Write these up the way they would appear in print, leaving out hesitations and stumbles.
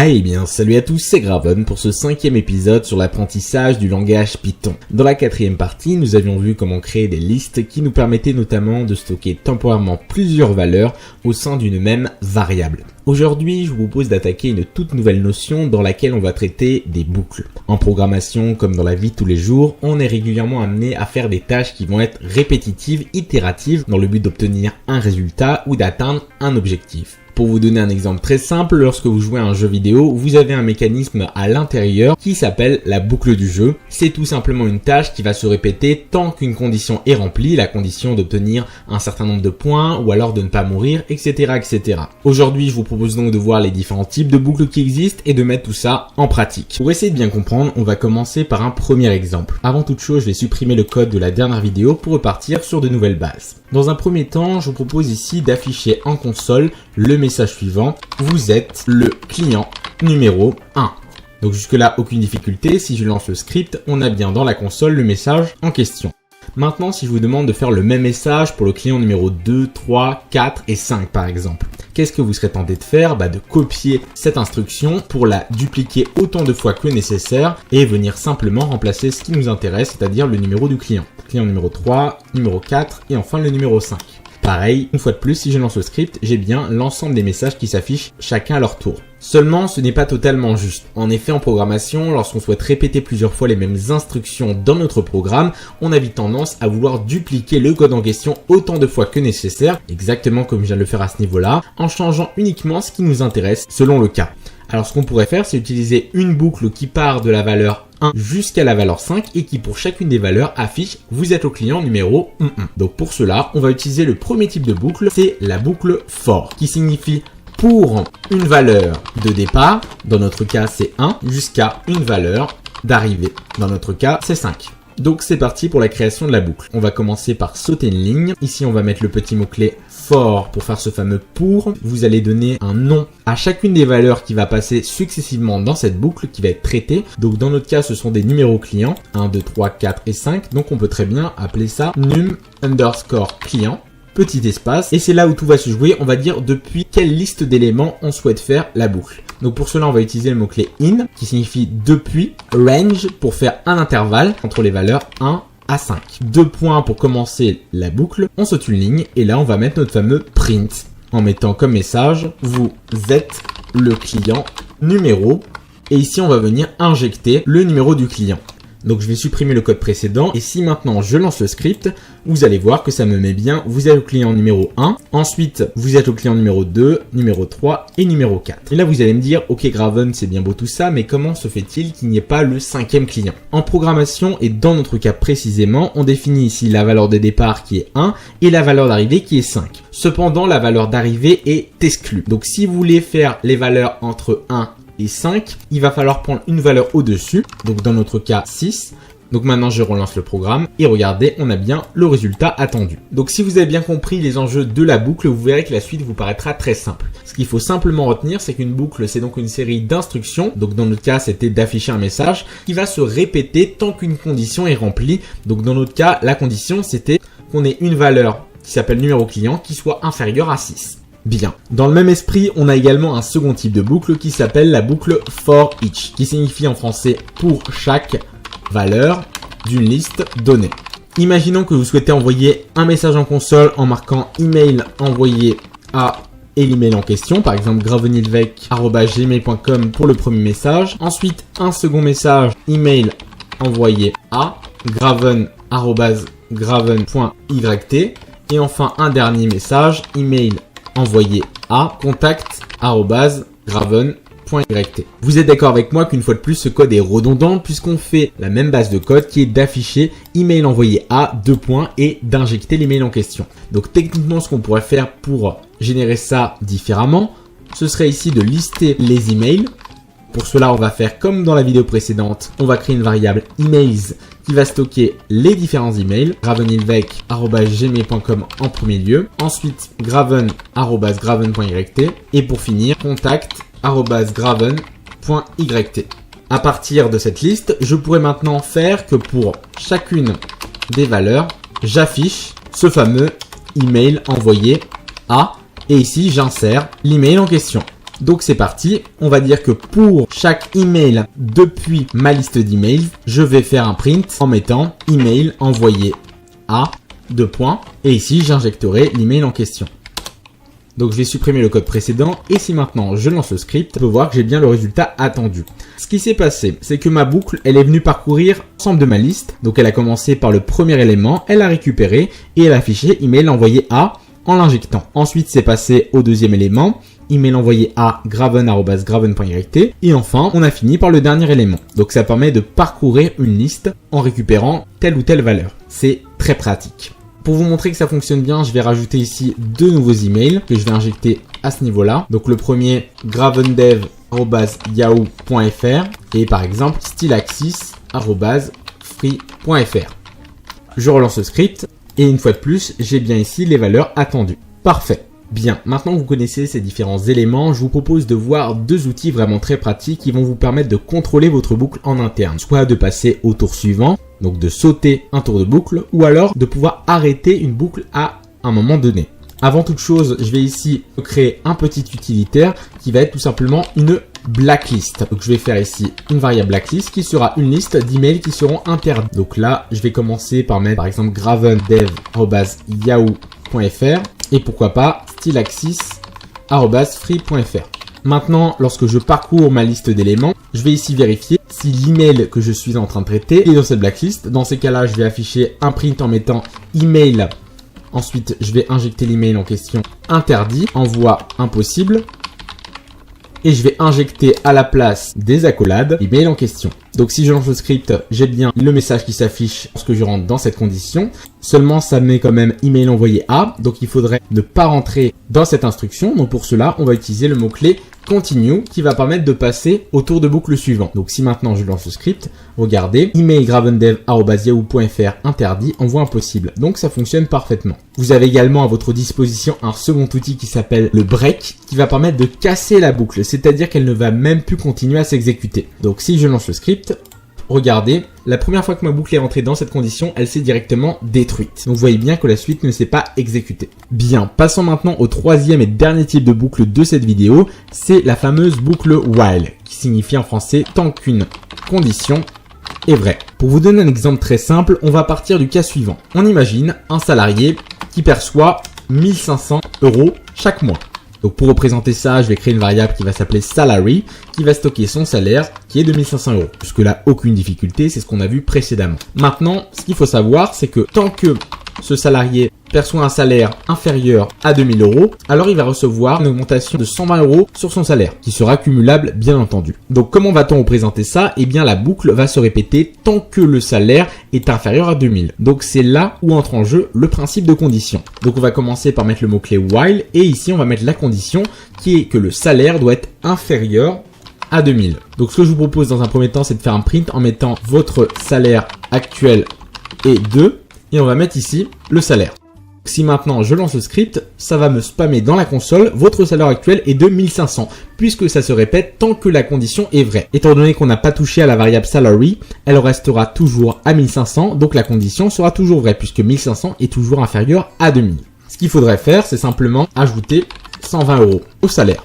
Eh bien, salut à tous, c'est Graven pour ce 5e épisode sur l'apprentissage du langage Python. Dans la 4e partie, nous avions vu comment créer des listes qui nous permettaient notamment de stocker temporairement plusieurs valeurs au sein d'une même variable. Aujourd'hui, je vous propose d'attaquer une toute nouvelle notion dans laquelle on va traiter des boucles. En programmation, comme dans la vie de tous les jours, on est régulièrement amené à faire des tâches qui vont être répétitives, itératives, dans le but d'obtenir un résultat ou d'atteindre un objectif. Pour vous donner un exemple très simple, lorsque vous jouez à un jeu vidéo, vous avez un mécanisme à l'intérieur qui s'appelle la boucle du jeu. C'est tout simplement une tâche qui va se répéter tant qu'une condition est remplie, la condition d'obtenir un certain nombre de points ou alors de ne pas mourir, etc. etc. Aujourd'hui, je vous propose donc de voir les différents types de boucles qui existent et de mettre tout ça en pratique. Pour essayer de bien comprendre, on va commencer par un premier exemple. Avant toute chose, je vais supprimer le code de la dernière vidéo pour repartir sur de nouvelles bases. Dans un premier temps, je vous propose ici d'afficher en console le message suivant, vous êtes le client numéro 1. Donc jusque là, aucune difficulté, si je lance le script, on a bien dans la console le message en question. Maintenant, si je vous demande de faire le même message pour le client numéro 2, 3, 4 et 5 par exemple, qu'est-ce que vous serez tenté de faire? De copier cette instruction pour la dupliquer autant de fois que nécessaire et venir simplement remplacer ce qui nous intéresse, c'est-à-dire le numéro du client. Client numéro 3, numéro 4 et enfin le numéro 5. Pareil, une fois de plus, si je lance le script, j'ai bien l'ensemble des messages qui s'affichent chacun à leur tour. Seulement, ce n'est pas totalement juste. En effet, en programmation, lorsqu'on souhaite répéter plusieurs fois les mêmes instructions dans notre programme, on a vite tendance à vouloir dupliquer le code en question autant de fois que nécessaire, exactement comme je viens de le faire à ce niveau-là, en changeant uniquement ce qui nous intéresse selon le cas. Alors ce qu'on pourrait faire, c'est utiliser une boucle qui part de la valeur 1 jusqu'à la valeur 5 et qui pour chacune des valeurs affiche « Vous êtes au client numéro 1 ». Donc pour cela, on va utiliser le premier type de boucle, c'est la boucle for, qui signifie pour une valeur de départ, dans notre cas c'est 1, jusqu'à une valeur d'arrivée, dans notre cas c'est 5. Donc c'est parti pour la création de la boucle. On va commencer par sauter une ligne. Ici on va mettre le petit mot-clé for pour faire ce fameux pour. Vous allez donner un nom à chacune des valeurs qui va passer successivement dans cette boucle qui va être traitée. Donc dans notre cas ce sont des numéros clients, 1, 2, 3, 4 et 5. Donc on peut très bien appeler ça num_client. Petit espace, et c'est là où tout va se jouer, on va dire depuis quelle liste d'éléments on souhaite faire la boucle. Donc pour cela, on va utiliser le mot-clé in, qui signifie depuis, range pour faire un intervalle entre les valeurs 1 à 5. 2 points pour commencer la boucle, on saute une ligne, et là on va mettre notre fameux print, en mettant comme message, vous êtes le client numéro, et ici on va venir injecter le numéro du client. Donc je vais supprimer le code précédent et si maintenant je lance le script, vous allez voir que ça me met bien vous êtes au client numéro 1, ensuite vous êtes au client numéro 2, numéro 3 et numéro 4. Et là vous allez me dire, ok Graven c'est bien beau tout ça, mais comment se fait-il qu'il n'y ait pas le 5e client? En programmation et dans notre cas précisément, on définit ici la valeur de départ qui est 1 et la valeur d'arrivée qui est 5. Cependant la valeur d'arrivée est exclue. Donc si vous voulez faire les valeurs entre 1 et 5, il va falloir prendre une valeur au-dessus, donc dans notre cas 6. Donc maintenant je relance le programme et regardez, on a bien le résultat attendu. Donc si vous avez bien compris les enjeux de la boucle, vous verrez que la suite vous paraîtra très simple. Ce qu'il faut simplement retenir, c'est qu'une boucle, c'est donc une série d'instructions, donc dans notre cas c'était d'afficher un message, qui va se répéter tant qu'une condition est remplie. Donc dans notre cas, la condition c'était qu'on ait une valeur qui s'appelle numéro client qui soit inférieure à 6. Bien. Dans le même esprit, on a également un second type de boucle qui s'appelle la boucle for each, qui signifie en français pour chaque valeur d'une liste donnée. Imaginons que vous souhaitez envoyer un message en console en marquant email envoyé à et l'email en question, par exemple gravenilvec@gmail.com pour le premier message. Ensuite, un second message email envoyé à graven@graven.yt et enfin un dernier message email envoyé à contact@graven.yt. Vous êtes d'accord avec moi qu'une fois de plus, ce code est redondant puisqu'on fait la même base de code qui est d'afficher email envoyé à 2 points et d'injecter l'email en question. Donc techniquement, ce qu'on pourrait faire pour générer ça différemment, ce serait ici de lister les emails. Pour cela, on va faire comme dans la vidéo précédente, on va créer une variable emails qui va stocker les différents emails, gravenilvec@gmail.com en premier lieu, ensuite graven@graven.yt et pour finir contact@graven.yt. À partir de cette liste, je pourrais maintenant faire que pour chacune des valeurs, j'affiche ce fameux email envoyé à et ici j'insère l'email en question. Donc c'est parti, on va dire que pour chaque email depuis ma liste d'emails, je vais faire un print en mettant email envoyé à 2 points et ici j'injecterai l'email en question. Donc je vais supprimer le code précédent et si maintenant je lance le script, on peut voir que j'ai bien le résultat attendu. Ce qui s'est passé, c'est que ma boucle, elle est venue parcourir l'ensemble de ma liste. Donc elle a commencé par le premier élément, elle a récupéré et elle a affiché email envoyé à en l'injectant. Ensuite c'est passé au deuxième élément, email envoyé à graven@graven.yt et enfin on a fini par le dernier élément. Donc ça permet de parcourir une liste en récupérant telle ou telle valeur. C'est très pratique. Pour vous montrer que ça fonctionne bien, je vais rajouter ici 2 nouveaux emails que je vais injecter à ce niveau-là. Donc le premier, gravendev@yahoo.fr et par exemple stylaxis@free.fr. Je relance le script et une fois de plus, j'ai bien ici les valeurs attendues. Parfait. Bien, maintenant que vous connaissez ces différents éléments, je vous propose de voir 2 outils vraiment très pratiques qui vont vous permettre de contrôler votre boucle en interne. Soit de passer au tour suivant, donc de sauter un tour de boucle, ou alors de pouvoir arrêter une boucle à un moment donné. Avant toute chose, je vais ici créer un petit utilitaire qui va être tout simplement une blacklist. Donc je vais faire ici une variable blacklist qui sera une liste d'emails qui seront interdits. Donc là, je vais commencer par mettre par exemple gravendev@yahoo.fr et pourquoi pas stylaxis@free.fr. Maintenant, lorsque je parcours ma liste d'éléments, je vais ici vérifier si l'email que je suis en train de traiter est dans cette blacklist. Dans ces cas-là, je vais afficher un print en mettant email. Ensuite, je vais injecter l'email en question interdit, envoi impossible. Et je vais injecter à la place des accolades l'email en question. Donc si je lance le script, j'ai bien le message qui s'affiche lorsque je rentre dans cette condition. Seulement, ça met quand même email envoyé à. Donc il faudrait ne pas rentrer dans cette instruction. Donc pour cela, on va utiliser le mot-clé continue qui va permettre de passer au tour de boucle suivant. Donc si maintenant je lance le script, regardez, email gravendev@yahoo.fr interdit, envoi impossible. Donc ça fonctionne parfaitement. Vous avez également à votre disposition un second outil qui s'appelle le break qui va permettre de casser la boucle, c'est-à-dire qu'elle ne va même plus continuer à s'exécuter. Donc si je lance le script, regardez, la première fois que ma boucle est rentrée dans cette condition, elle s'est directement détruite. Donc vous voyez bien que la suite ne s'est pas exécutée. Bien, passons maintenant au troisième et dernier type de boucle de cette vidéo, c'est la fameuse boucle while, qui signifie en français tant qu'une condition est vraie. Pour vous donner un exemple très simple, on va partir du cas suivant. On imagine un salarié qui perçoit 1500 € chaque mois. Donc pour représenter ça, je vais créer une variable qui va s'appeler salary, qui va stocker son salaire, qui est de 1500 €. Jusque là, aucune difficulté, c'est ce qu'on a vu précédemment. Maintenant, ce qu'il faut savoir, c'est que tant que ce salarié perçoit un salaire inférieur à 2000 €, alors il va recevoir une augmentation de 120 € sur son salaire, qui sera cumulable bien entendu. Donc comment va-t-on représenter ça? Eh bien la boucle va se répéter tant que le salaire est inférieur à 2000. Donc c'est là où entre en jeu le principe de condition. Donc on va commencer par mettre le mot-clé while, et ici on va mettre la condition qui est que le salaire doit être inférieur à 2000. Donc ce que je vous propose dans un premier temps, c'est de faire un print en mettant votre salaire actuel est 2, et on va mettre ici le salaire. Si maintenant je lance le script, ça va me spammer dans la console, votre salaire actuel est de 1500, puisque ça se répète tant que la condition est vraie. Étant donné qu'on n'a pas touché à la variable salary, elle restera toujours à 1500, donc la condition sera toujours vraie, puisque 1500 est toujours inférieur à 2000. Ce qu'il faudrait faire, c'est simplement ajouter 120 € au salaire.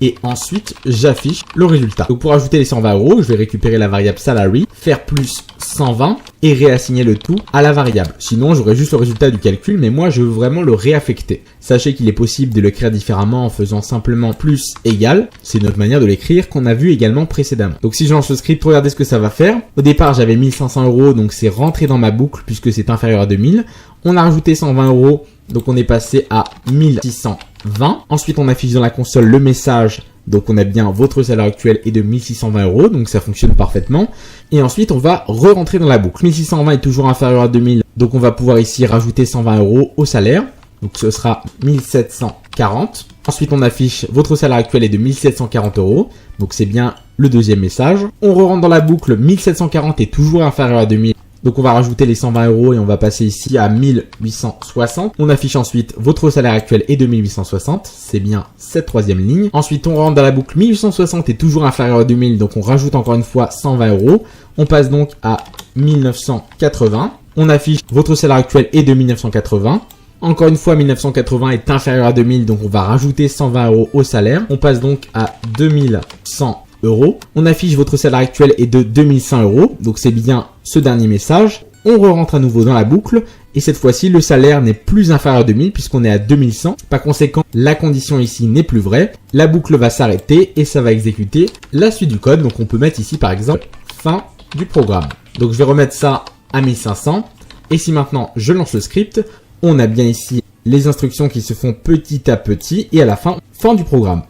Et ensuite, j'affiche le résultat. Donc pour ajouter les 120 €, je vais récupérer la variable salary, faire plus 120 et réassigner le tout à la variable. Sinon, j'aurai juste le résultat du calcul, mais moi, je veux vraiment le réaffecter. Sachez qu'il est possible de l'écrire différemment en faisant simplement plus égal. C'est notre manière de l'écrire qu'on a vu également précédemment. Donc si je lance le script, regardez ce que ça va faire. Au départ, j'avais 1500 €, donc c'est rentré dans ma boucle puisque c'est inférieur à 2000. On a rajouté 120 €, donc on est passé à 1620. Ensuite, on affiche dans la console le message. Donc on a bien votre salaire actuel est de 1620 €, donc ça fonctionne parfaitement. Et ensuite, on va re-rentrer dans la boucle. 1620 est toujours inférieur à 2000, donc on va pouvoir ici rajouter 120 € au salaire. Donc ce sera 1740. Ensuite, on affiche votre salaire actuel est de 1740 €, donc c'est bien le deuxième message. On re-rentre dans la boucle, 1740 est toujours inférieur à 2000. Donc on va rajouter les 120 € et on va passer ici à 1860. On affiche ensuite votre salaire actuel est de 1860. C'est bien cette troisième ligne. Ensuite on rentre dans la boucle 1860 est toujours inférieur à 2000. Donc on rajoute encore une fois 120 €. On passe donc à 1980. On affiche votre salaire actuel est de 1980. Encore une fois, 1980 est inférieur à 2000, donc on va rajouter 120 € au salaire. On passe donc à 2100 €. On affiche votre salaire actuel est de 2100 €, donc c'est bien ce dernier message. On re-rentre à nouveau dans la boucle et cette fois-ci le salaire n'est plus inférieur à 2000 puisqu'on est à 2100. Par conséquent, la condition ici n'est plus vraie. La boucle va s'arrêter et ça va exécuter la suite du code. Donc on peut mettre ici par exemple fin du programme. Donc je vais remettre ça à 1500 et si maintenant je lance le script, on a bien ici les instructions qui se font petit à petit et à la fin du programme.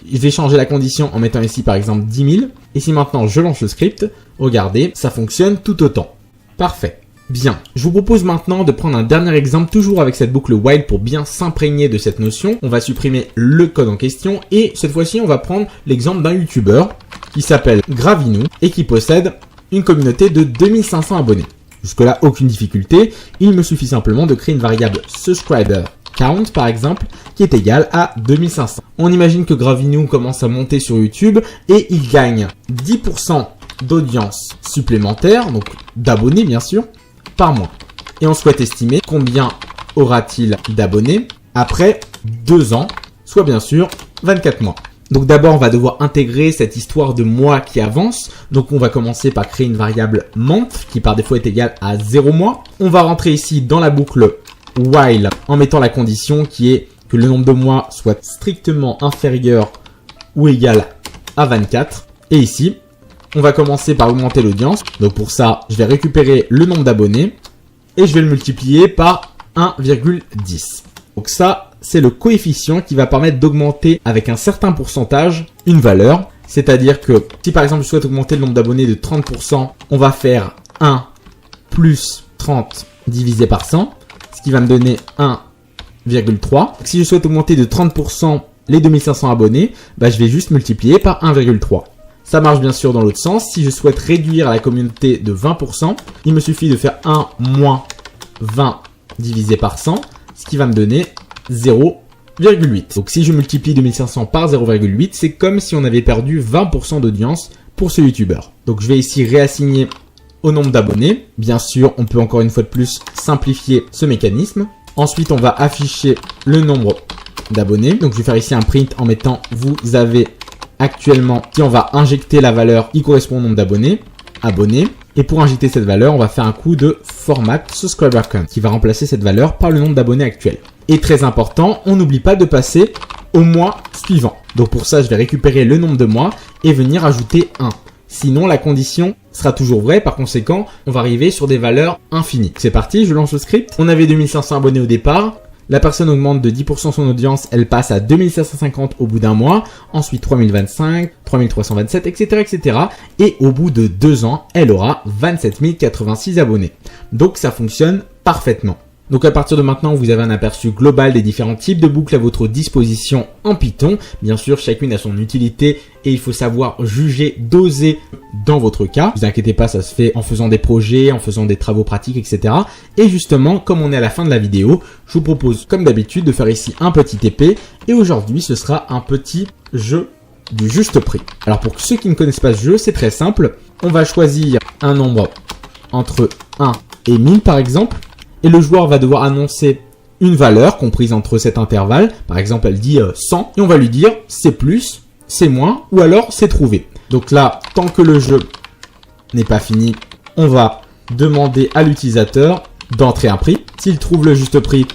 Je vais changer la condition en mettant ici par exemple 10 000 et si maintenant je lance le script, regardez, ça fonctionne tout autant. Parfait. Bien. Je vous propose maintenant de prendre un dernier exemple, toujours avec cette boucle while pour bien s'imprégner de cette notion. On va supprimer le code en question et cette fois-ci, on va prendre l'exemple d'un YouTuber qui s'appelle Gravinou et qui possède une communauté de 2500 abonnés. Jusque-là, aucune difficulté. Il me suffit simplement de créer une variable subscriber count, par exemple, qui est égale à 2500. On imagine que Gravinou commence à monter sur YouTube et il gagne 10% d'audience supplémentaire, donc d'abonnés bien sûr, par mois. Et on souhaite estimer combien aura-t-il d'abonnés après 2 ans, soit bien sûr 24 mois. Donc d'abord, on va devoir intégrer cette histoire de mois qui avance. Donc on va commencer par créer une variable month qui par défaut est égale à 0 mois. On va rentrer ici dans la boucle while en mettant la condition qui est que le nombre de mois soit strictement inférieur ou égal à 24. Et ici, on va commencer par augmenter l'audience. Donc pour ça, je vais récupérer le nombre d'abonnés et je vais le multiplier par 1,10. Donc ça, c'est le coefficient qui va permettre d'augmenter avec un certain pourcentage une valeur. C'est-à-dire que si par exemple je souhaite augmenter le nombre d'abonnés de 30%, on va faire 1 + 30 divisé par 100, ce qui va me donner 1,3. Si je souhaite augmenter de 30% les 2500 abonnés, je vais juste multiplier par 1,3. Ça marche bien sûr dans l'autre sens. Si je souhaite réduire la communauté de 20%, il me suffit de faire 1 moins 20 divisé par 100, ce qui va me donner 0,8. Donc si je multiplie 2500 par 0,8, c'est comme si on avait perdu 20% d'audience pour ce YouTuber. Donc je vais ici réassigner au nombre d'abonnés. Bien sûr, on peut encore une fois de plus simplifier ce mécanisme. Ensuite, on va afficher le nombre d'abonnés. Donc je vais faire ici un print en mettant vous avez actuellement, si on va injecter la valeur qui correspond au nombre d'abonnés, abonnés. Et pour injecter cette valeur, on va faire un coup de format subscriber count qui va remplacer cette valeur par le nombre d'abonnés actuel. Et très important, on n'oublie pas de passer au mois suivant. Donc pour ça, je vais récupérer le nombre de mois et venir ajouter 1. Sinon, la condition sera toujours vraie. Par conséquent, on va arriver sur des valeurs infinies. C'est parti, je lance le script. On avait 2500 abonnés au départ. La personne augmente de 10% son audience, elle passe à 2750 au bout d'un mois, ensuite 3025, 3327, etc., etc. Et au bout de 2 ans, elle aura 27 086 abonnés. Donc ça fonctionne parfaitement. Donc à partir de maintenant, vous avez un aperçu global des différents types de boucles à votre disposition en Python. Bien sûr, chacune a son utilité et il faut savoir juger, doser dans votre cas. Ne vous inquiétez pas, ça se fait en faisant des projets, en faisant des travaux pratiques, etc. Et justement, comme on est à la fin de la vidéo, je vous propose comme d'habitude de faire ici un petit TP. Et aujourd'hui, ce sera un petit jeu du juste prix. Alors pour ceux qui ne connaissent pas ce jeu, c'est très simple. On va choisir un nombre entre 1 et 1000 par exemple. Et le joueur va devoir annoncer une valeur comprise entre cet intervalle. Par exemple, elle dit 100. Et on va lui dire c'est plus, c'est moins ou alors c'est trouvé. Donc là, tant que le jeu n'est pas fini, on va demander à l'utilisateur d'entrer un prix. S'il trouve le juste prix,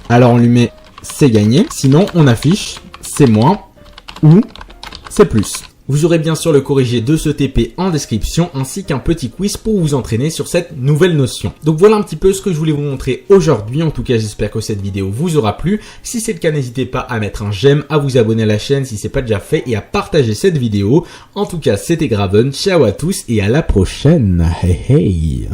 alors on lui met c'est gagné. Sinon, on affiche c'est moins ou c'est plus. Vous aurez bien sûr le corrigé de ce TP en description ainsi qu'un petit quiz pour vous entraîner sur cette nouvelle notion. Donc voilà un petit peu ce que je voulais vous montrer aujourd'hui. En tout cas, j'espère que cette vidéo vous aura plu. Si c'est le cas, n'hésitez pas à mettre un j'aime, à vous abonner à la chaîne si c'est pas déjà fait et à partager cette vidéo. En tout cas, c'était Graven. Ciao à tous et à la prochaine. Hey hey.